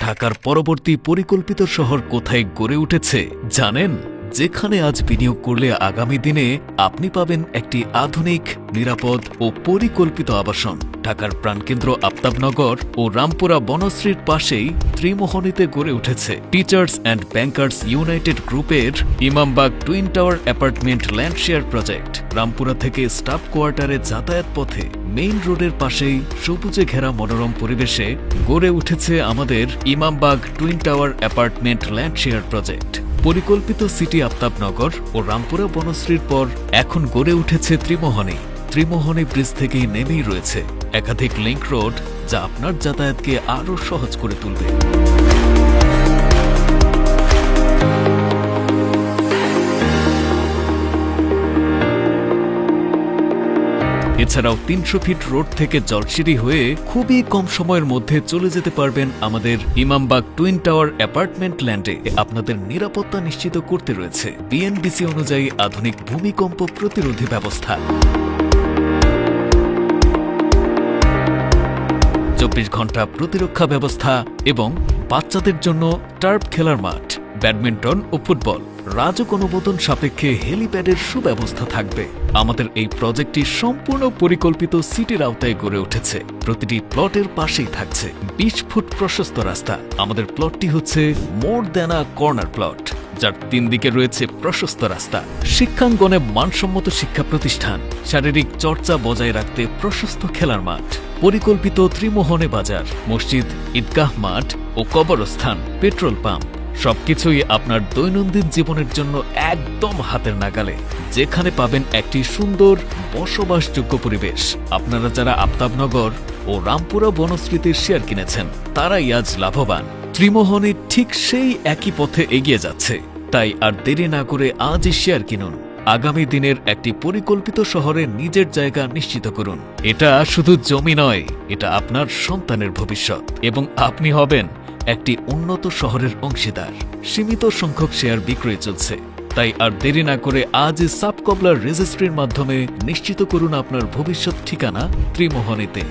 ঢাকার পরবর্তী পরিকল্পিত শহর কোথায় গড়ে উঠেছে জানেন? যেখানে আজ বিনিয়োগ করলে আগামী দিনে আপনি পাবেন একটি আধুনিক, নিরাপদ ও পরিকল্পিত আবাসন। ঢাকার প্রাণকেন্দ্র আফতাবনগর ও রামপুরা বনশ্রীর পাশেই ত্রিমোহনীতে গড়ে উঠেছে টিচার্স অ্যান্ড ব্যাংকার্স ইউনাইটেড গ্রুপের Imambag twin tower apartment land share project. Rampura থেকে স্টাফ কোয়ার্টারে যাতায়াত পথে মেইন রোডের পাশেই সবুজে ঘেরা মনোরম পরিবেশে গড়ে উঠেছে আমাদের Imambag twin tower apartment land share project. পরিকল্পিত সিটি আফতাবনগর ও রামপুরা বনশ্রীর পর এখন গড়ে উঠেছে ত্রিমোহনী। ত্রিমোহনী ব্রিজ থেকেই নেমেই রয়েছে একাধিক লিংক রোড, যা আপনার যাতায়াতকে আরও সহজ করে তুলবে। এছাড়াও ৩০০ ফিট রোড থেকে জলসিঁড়ি হয়ে খুবই কম সময়ের মধ্যে চলে যেতে পারবেন আমাদের ইমামবাগ টুইন টাওয়ার অ্যাপার্টমেন্ট ল্যান্ডে। আপনাদের নিরাপত্তা নিশ্চিত করতে রয়েছে বিএনবিসি অনুযায়ী আধুনিক ভূমিকম্প প্রতিরোধী ব্যবস্থা। ২৪ ঘন্টা প্রতিরক্ষা ব্যবস্থা এবং বাচ্চাদের জন্য টার্ফ খেলার মাঠ, ব্যাডমিন্টন ও ফুটবল, রাজক অনুমোদন সাপেক্ষে হেলিপ্যাডের সুব্যবস্থা থাকবে। আমাদের এই প্রজেক্টটি সম্পূর্ণ পরিকল্পিত সিটির আওতায় গড়ে উঠেছে। প্রতিটি প্লটের পাশেই থাকছে ২০ ফুট প্রশস্ত রাস্তা। আমাদের প্লটটি হচ্ছে more than a corner plot, যার ৩ দিকে রয়েছে প্রশস্ত রাস্তা। শিক্ষাঙ্গনে মানসম্মত শিক্ষা প্রতিষ্ঠান, শারীরিক চর্চা বজায় রাখতে প্রশস্ত খেলার মাঠ, পরিকল্পিত ত্রিমোহনী বাজার, মসজিদ, ঈদগাহ মাঠ ও কবরস্থান, পেট্রোল পাম্প, সবকিছুই আপনার দৈনন্দিন জীবনের জন্য একদম হাতের নাগালে, যেখানে পাবেন একটি সুন্দর বসবাসযোগ্য পরিবেশ। আপনারা যারা আফতাবনগর ও রামপুরা বনশ্রীতে শেয়ার কিনেছেন, তারাই আজ লাভবান। ত্রিমোহনী ঠিক সেই একই পথে এগিয়ে যাচ্ছে। তাই আর দেরি না করে আজই শেয়ার কিনুন। আগামী দিনের একটি পরিকল্পিত শহরে নিজের জায়গা নিশ্চিত করুন। এটা শুধু জমি নয়, এটা আপনার সন্তানের ভবিষ্যৎ, এবং আপনি হবেন একটি উন্নত শহরের অংশীদার। সীমিত সংখ্যক শেয়ার বিক্রয় চলছে, তাই আর দেরি না করে আজই সাবকবলার রেজিস্ট্রির মাধ্যমে নিশ্চিত করুন আপনার ভবিষ্যৎ ঠিকানা ত্রিমোহনীতে।